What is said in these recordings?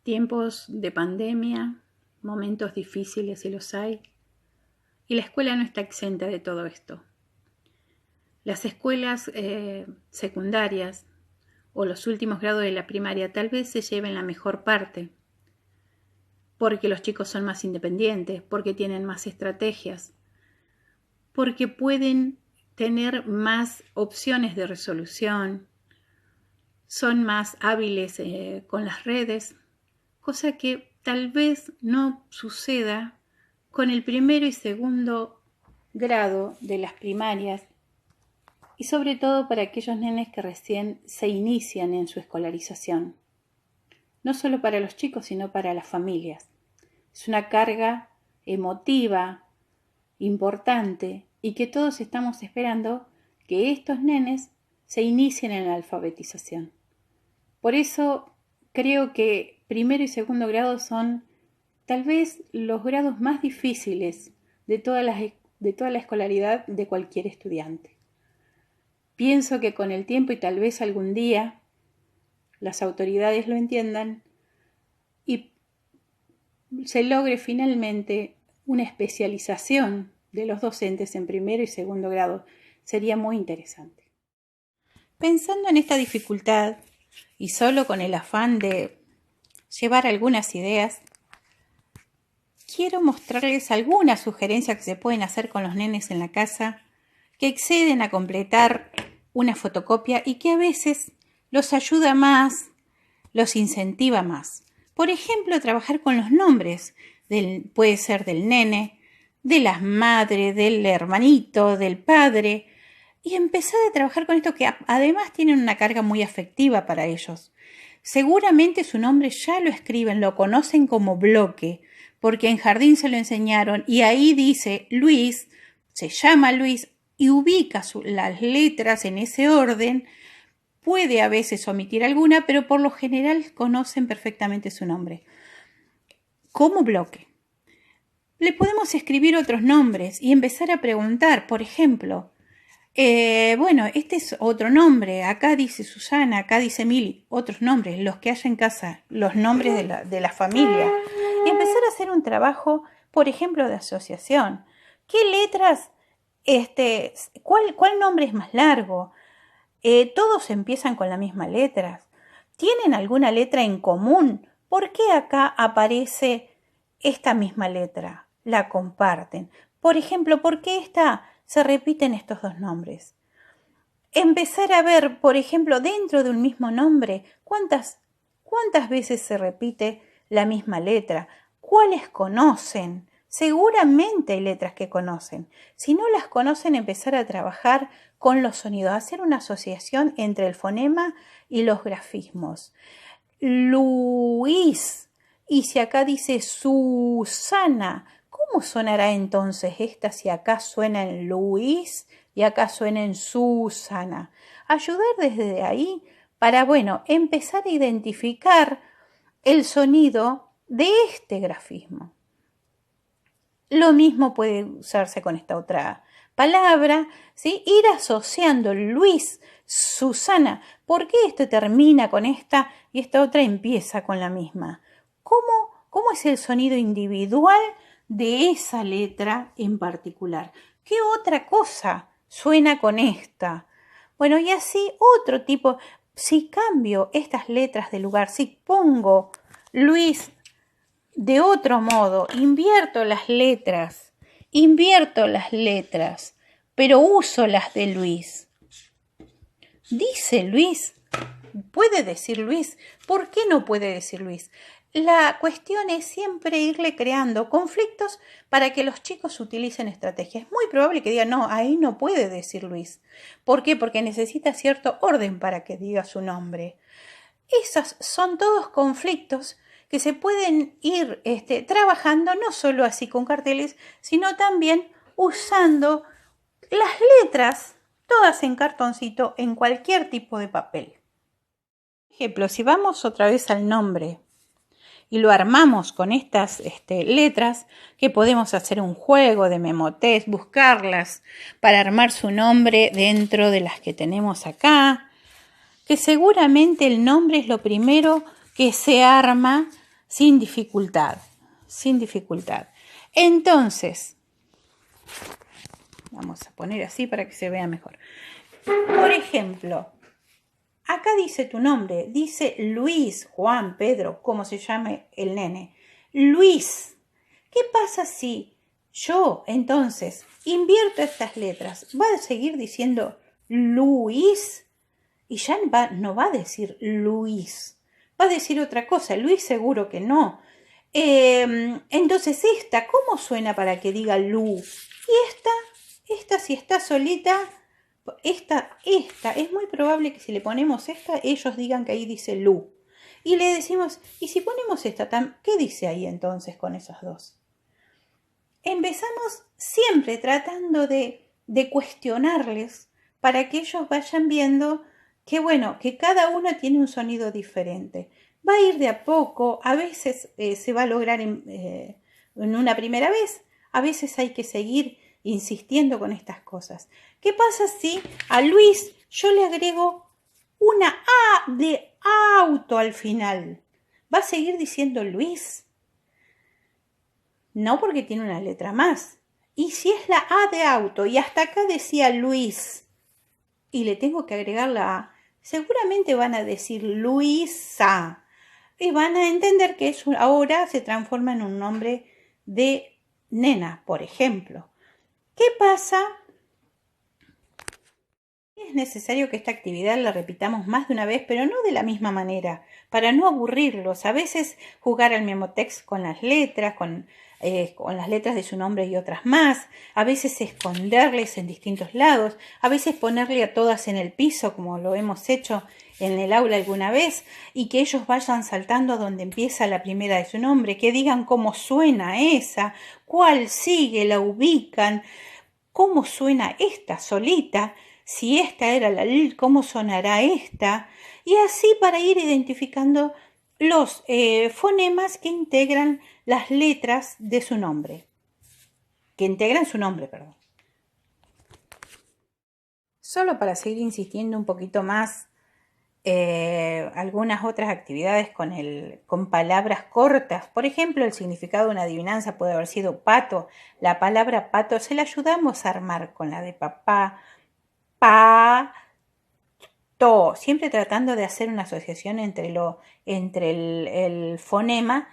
Tiempos de pandemia, momentos difíciles si los hay, y la escuela no está exenta de todo esto. Las escuelas secundarias o los últimos grados de la primaria tal vez se lleven la mejor parte, porque los chicos son más independientes, porque tienen más estrategias, porque pueden tener más opciones de resolución, son más hábiles con las redes, cosa que tal vez no suceda con el primero y segundo grado de las primarias, y sobre todo para aquellos nenes que recién se inician en su escolarización. No solo para los chicos, sino para las familias. Es una carga emotiva importante y que todos estamos esperando que estos nenes se inicien en la alfabetización. Por eso creo que primero y segundo grado son tal vez los grados más difíciles de toda la escolaridad de cualquier estudiante. Pienso que con el tiempo y tal vez algún día las autoridades lo entiendan y se logre finalmente una especialización de los docentes en primero y segundo grado. Sería muy interesante. Pensando en esta dificultad y solo con el afán de llevar algunas ideas, quiero mostrarles algunas sugerencias que se pueden hacer con los nenes en la casa que exceden a completar una fotocopia y que a veces los ayuda más, los incentiva más. Por ejemplo, trabajar con los nombres, puede ser del nene, de las madres, del hermanito, del padre, y empezar a trabajar con esto que además tienen una carga muy afectiva para ellos. Seguramente su nombre ya lo escriben, lo conocen como bloque, porque en jardín se lo enseñaron y ahí dice Luis, se llama Luis y ubica las letras en ese orden. Puede a veces omitir alguna, pero por lo general conocen perfectamente su nombre. Como bloque. Le podemos escribir otros nombres y empezar a preguntar, por ejemplo, este es otro nombre, acá dice Susana, acá dice Mili, otros nombres, los que haya en casa, los nombres de la familia. Y empezar a hacer un trabajo, por ejemplo, de asociación. ¿Qué letras, cuál nombre es más largo? Todos empiezan con la misma letra. ¿Tienen alguna letra en común? ¿Por qué acá aparece esta misma letra? La comparten. Por ejemplo, ¿por qué se repiten estos dos nombres? Empezar a ver, por ejemplo, dentro de un mismo nombre, ¿cuántas veces se repite la misma letra? ¿Cuáles conocen? Seguramente hay letras que conocen. Si no las conocen, empezar a trabajar con los sonidos, hacer una asociación entre el fonema y los grafismos. Luis, y si acá dice Susana, ¿cómo sonará entonces esta si acá suena en Luis y acá suena en Susana? Ayudar desde ahí para, empezar a identificar el sonido de este grafismo. Lo mismo puede usarse con esta otra palabra, ¿sí? Ir asociando Luis, Susana. ¿Por qué esto termina con esta y esta otra empieza con la misma? ¿Cómo es el sonido individual de esa letra en particular? ¿Qué otra cosa suena con esta? Bueno, y así otro tipo. Si cambio estas letras de lugar, si pongo Luis de otro modo, invierto las letras, pero uso las de Luis. Dice Luis, puede decir Luis, ¿por qué no puede decir Luis? La cuestión es siempre irle creando conflictos para que los chicos utilicen estrategias. Es muy probable que digan, no, ahí no puede decir Luis. ¿Por qué? Porque necesita cierto orden para que diga su nombre. Esos son todos conflictos que se pueden ir trabajando no solo así con carteles, sino también usando las letras, todas en cartoncito, en cualquier tipo de papel. Por ejemplo, si vamos otra vez al nombre y lo armamos con estas letras, que podemos hacer un juego de memotest, buscarlas para armar su nombre dentro de las que tenemos acá, que seguramente el nombre es lo primero que se arma sin dificultad, sin dificultad. Entonces, vamos a poner así para que se vea mejor. Por ejemplo, acá dice tu nombre, dice Luis, Juan, Pedro, como se llame el nene. Luis. ¿Qué pasa si yo entonces invierto estas letras? ¿Va a seguir diciendo Luis? Y ya no va a decir Luis, va a decir otra cosa. Luis seguro que no. Entonces esta, ¿cómo suena para que diga Lu? Y esta si está solita, esta, es muy probable que si le ponemos esta, ellos digan que ahí dice Lu. Y le decimos, y si ponemos esta, ¿qué dice ahí entonces con esas dos? Empezamos siempre tratando de cuestionarles para que ellos vayan viendo que bueno, que cada uno tiene un sonido diferente. Va a ir de a poco, a veces se va a lograr en una primera vez, a veces hay que seguir insistiendo con estas cosas. ¿Qué pasa si a Luis yo le agrego una A de auto al final? ¿Va a seguir diciendo Luis? No, porque tiene una letra más. Y si es la A de auto y hasta acá decía Luis y le tengo que agregar la A, seguramente van a decir Luisa y van a entender que eso ahora se transforma en un nombre de nena, por ejemplo. ¿Qué pasa? Es necesario que esta actividad la repitamos más de una vez, pero no de la misma manera, para no aburrirlos. A veces jugar al memotext con las letras, con las letras de su nombre y otras más, a veces esconderles en distintos lados, a veces ponerle a todas en el piso, como lo hemos hecho en el aula alguna vez, y que ellos vayan saltando donde empieza la primera de su nombre, que digan cómo suena esa, cuál sigue, la ubican, cómo suena esta solita, si esta era la L, cómo sonará esta, y así para ir identificando los fonemas que integran las letras de su nombre, perdón. Solo para seguir insistiendo un poquito más, algunas otras actividades con palabras cortas. Por ejemplo, el significado de una adivinanza puede haber sido pato. La palabra pato se la ayudamos a armar con la de papá, pa, to, siempre tratando de hacer una asociación entre el fonema.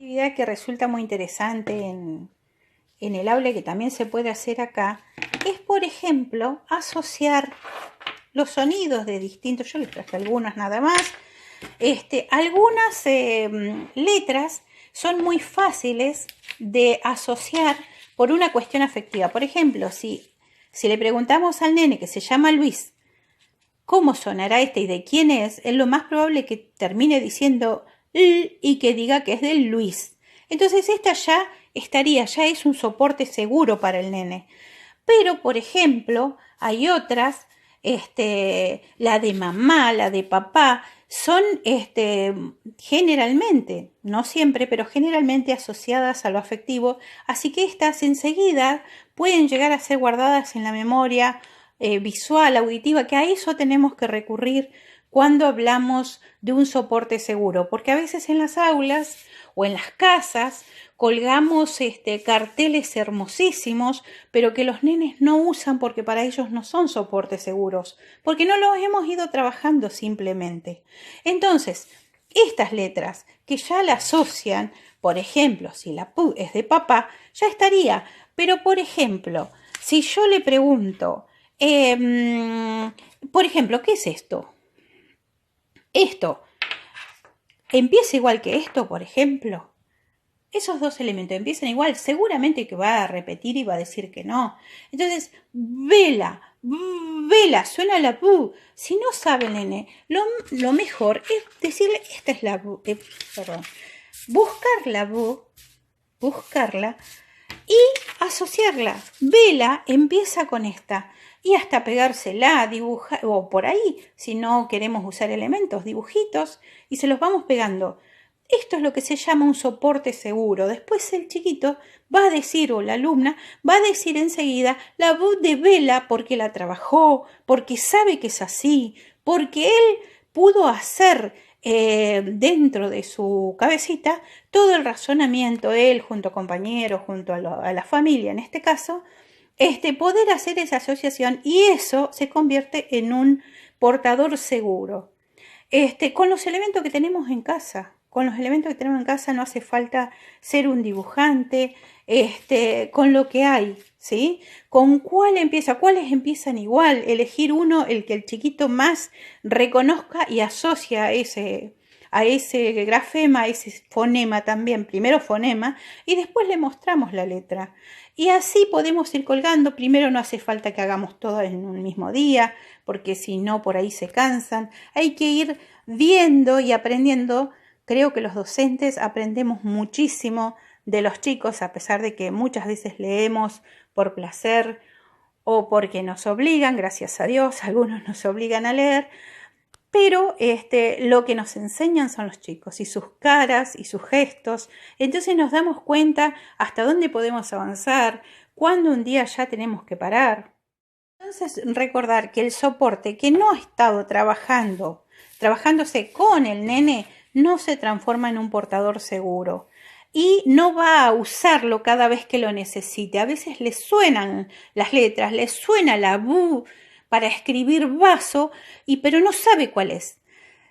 Actividad que resulta muy interesante en el aula y que también se puede hacer acá es, por ejemplo, asociar los sonidos de distintos, yo les traje algunos nada más. Algunas letras son muy fáciles de asociar por una cuestión afectiva. Por ejemplo, si le preguntamos al nene que se llama Luis, ¿cómo sonará y de quién es? Es lo más probable que termine diciendo y que diga que es de Luis. Entonces esta ya es un soporte seguro para el nene. Pero, por ejemplo, hay otras, la de mamá, la de papá, son generalmente, no siempre, pero generalmente asociadas a lo afectivo, así que estas enseguida pueden llegar a ser guardadas en la memoria visual, auditiva, que a eso tenemos que recurrir cuando hablamos de un soporte seguro, porque a veces en las aulas o en las casas colgamos carteles hermosísimos, pero que los nenes no usan porque para ellos no son soportes seguros, porque no los hemos ido trabajando simplemente. Entonces, estas letras que ya la asocian, por ejemplo, si la P es de papá, ya estaría. Pero, por ejemplo, si yo le pregunto, por ejemplo, ¿qué es esto? Esto, ¿empieza igual que esto, por ejemplo? Esos dos elementos empiezan igual, seguramente que va a repetir y va a decir que no. Entonces, vela, suena la bu. Si no sabe el nene, lo mejor es decirle, esta es la bu, buscar la bu, buscarla y asociarla. Vela empieza con esta y hasta pegársela, dibujar, o por ahí, si no queremos usar elementos, dibujitos, y se los vamos pegando. Esto es lo que se llama un soporte seguro. Después el chiquito va a decir, o la alumna, va a decir enseguida la voz de vela porque la trabajó, porque sabe que es así, porque él pudo hacer dentro de su cabecita todo el razonamiento, él junto a compañeros, junto a la familia en este caso, poder hacer esa asociación y eso se convierte en un portador seguro. Con los elementos que tenemos en casa. Con los elementos que tenemos en casa no hace falta ser un dibujante, con lo que hay, ¿sí? ¿Con cuáles empiezan igual? Elegir uno, el que el chiquito más reconozca y asocia a ese grafema, a ese fonema también. Primero fonema y después le mostramos la letra. Y así podemos ir colgando. Primero no hace falta que hagamos todo en un mismo día, porque si no por ahí se cansan. Hay que ir viendo y aprendiendo. Creo que los docentes aprendemos muchísimo de los chicos, a pesar de que muchas veces leemos por placer o porque nos obligan, gracias a Dios, algunos nos obligan a leer, pero lo que nos enseñan son los chicos y sus caras y sus gestos. Entonces nos damos cuenta hasta dónde podemos avanzar, cuándo un día ya tenemos que parar. Entonces recordar que el soporte que no ha estado trabajándose con el nene, no se transforma en un portador seguro y no va a usarlo cada vez que lo necesite. A veces le suenan las letras, le suena la bu para escribir vaso, pero no sabe cuál es.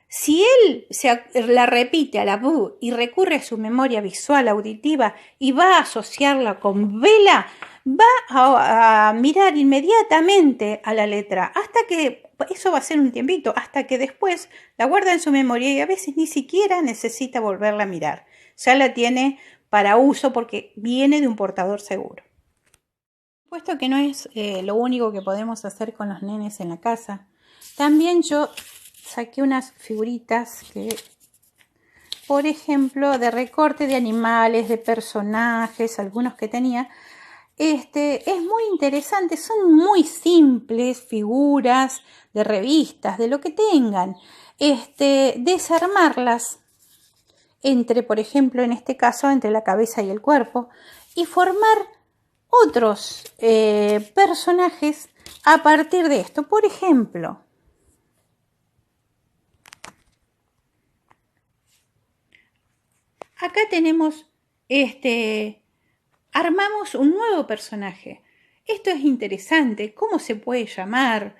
Si él la repite a la bu y recurre a su memoria visual, auditiva y va a asociarla con vela, va a mirar inmediatamente a la letra hasta que, eso va a ser un tiempito, hasta que después la guarda en su memoria y a veces ni siquiera necesita volverla a mirar. Ya la tiene para uso porque viene de un portador seguro. Puesto que no es lo único que podemos hacer con los nenes en la casa, también yo saqué unas figuritas que, por ejemplo, de recorte de animales, de personajes, algunos que tenía. Es muy interesante, son muy simples, figuras de revistas, de lo que tengan. Desarmarlas entre, por ejemplo, en este caso, entre la cabeza y el cuerpo, y formar otros personajes a partir de esto. Por ejemplo, acá tenemos armamos un nuevo personaje. Esto es interesante. ¿Cómo se puede llamar?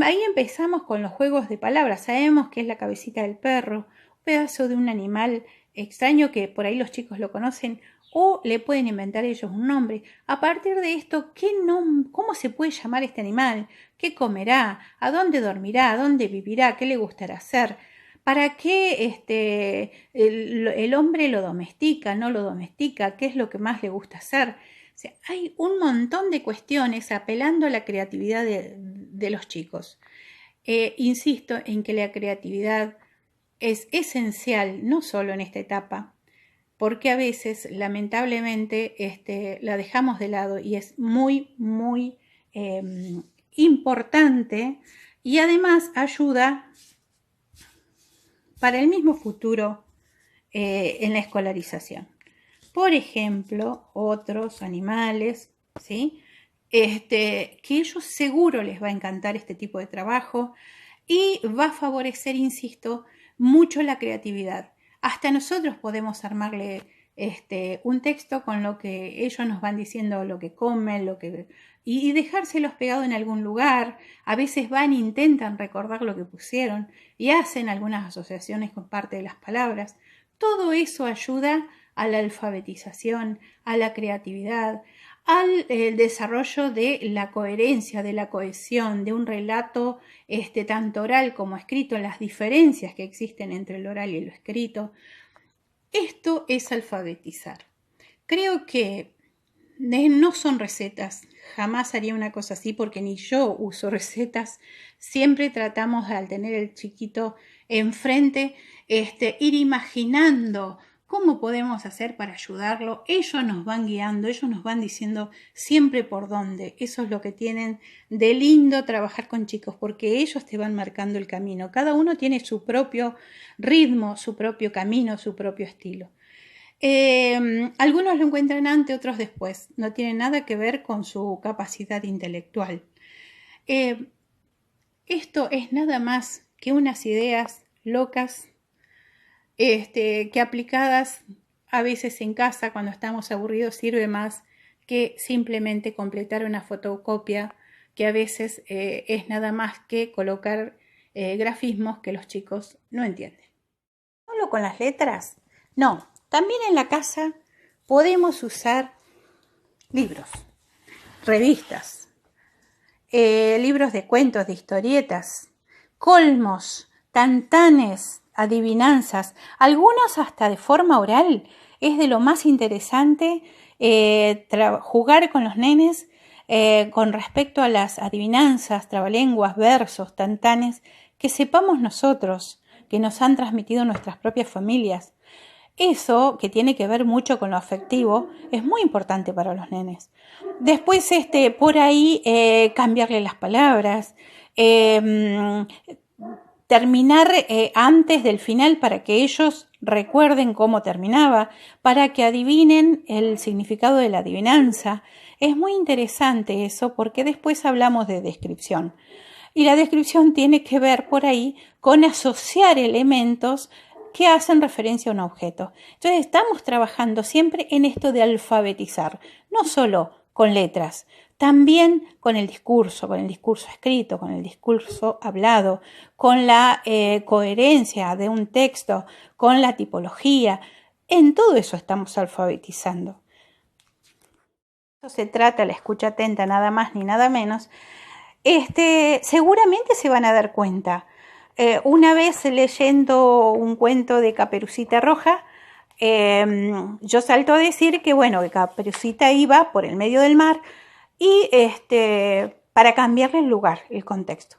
Ahí empezamos con los juegos de palabras. Sabemos que es la cabecita del perro, un pedazo de un animal extraño que por ahí los chicos lo conocen, o le pueden inventar ellos un nombre. A partir de esto, ¿cómo se puede llamar este animal? ¿Qué comerá? ¿A dónde dormirá? ¿A dónde vivirá? ¿Qué le gustará hacer? ¿Para qué el hombre lo domestica, no lo domestica? ¿Qué es lo que más le gusta hacer? O sea, hay un montón de cuestiones apelando a la creatividad de los chicos. Insisto en que la creatividad es esencial, no solo en esta etapa, porque a veces, lamentablemente, la dejamos de lado y es muy, muy importante y además ayuda para el mismo futuro en la escolarización. Por ejemplo, otros animales, ¿sí? Que ellos seguro les va a encantar este tipo de trabajo y va a favorecer, insisto, mucho la creatividad. Hasta nosotros podemos armarle un texto con lo que ellos nos van diciendo, lo que comen, y dejárselos pegado en algún lugar. A veces van e intentan recordar lo que pusieron y hacen algunas asociaciones con parte de las palabras. Todo eso ayuda a la alfabetización, a la creatividad, al desarrollo de la coherencia, de la cohesión, de un relato tanto oral como escrito, las diferencias que existen entre el oral y lo escrito. Esto es alfabetizar. Creo que no son recetas, jamás haría una cosa así porque ni yo uso recetas. Siempre tratamos, al tener el chiquito enfrente, ir imaginando cómo podemos hacer para ayudarlo. Ellos nos van guiando, ellos nos van diciendo siempre por dónde. Eso es lo que tienen de lindo trabajar con chicos, porque ellos te van marcando el camino. Cada uno tiene su propio ritmo, su propio camino, su propio estilo. Algunos lo encuentran antes, otros después. No tiene nada que ver con su capacidad intelectual. Esto es nada más que unas ideas locas que aplicadas a veces en casa cuando estamos aburridos sirve más que simplemente completar una fotocopia que a veces es nada más que colocar grafismos que los chicos no entienden. ¿Solo con las letras? No, también en la casa podemos usar libros, revistas, libros de cuentos, de historietas, colmos, tantanes, adivinanzas, algunos hasta de forma oral. Es de lo más interesante jugar con los nenes con respecto a las adivinanzas, trabalenguas, versos, tantanes, que sepamos nosotros, que nos han transmitido nuestras propias familias. Eso, que tiene que ver mucho con lo afectivo, es muy importante para los nenes. Después, por ahí, cambiarle las palabras, terminar antes del final para que ellos recuerden cómo terminaba, para que adivinen el significado de la adivinanza. Es muy interesante eso porque después hablamos de descripción. Y la descripción tiene que ver por ahí con asociar elementos que hacen referencia a un objeto. Entonces estamos trabajando siempre en esto de alfabetizar, no solo con letras, también con el discurso escrito, con el discurso hablado, con la coherencia de un texto, con la tipología. En todo eso estamos alfabetizando. Eso se trata, la escucha atenta, nada más ni nada menos. Seguramente se van a dar cuenta. Una vez leyendo un cuento de Caperucita Roja, yo salto a decir que, que Caperucita iba por el medio del mar y para cambiarle el lugar, el contexto.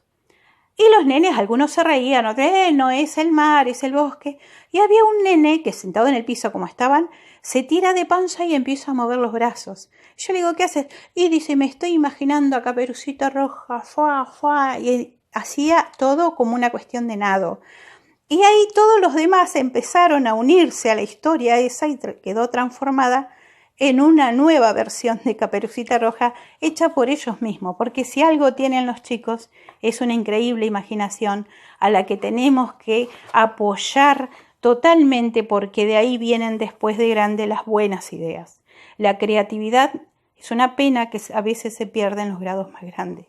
Y los nenes, algunos se reían, otros, no es el mar, es el bosque. Y había un nene que sentado en el piso como estaban, se tira de panza y empieza a mover los brazos. Yo le digo, ¿qué haces? Y dice, me estoy imaginando a Caperucita Roja, y hacía todo como una cuestión de nado. Y ahí todos los demás empezaron a unirse a la historia esa y quedó transformada en una nueva versión de Caperucita Roja hecha por ellos mismos, porque si algo tienen los chicos es una increíble imaginación a la que tenemos que apoyar totalmente porque de ahí vienen después de grande las buenas ideas. La creatividad es una pena que a veces se pierde en los grados más grandes,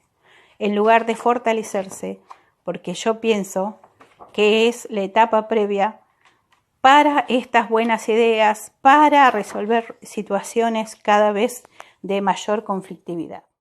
en lugar de fortalecerse, porque yo pienso que es la etapa previa para estas buenas ideas, para resolver situaciones cada vez de mayor conflictividad.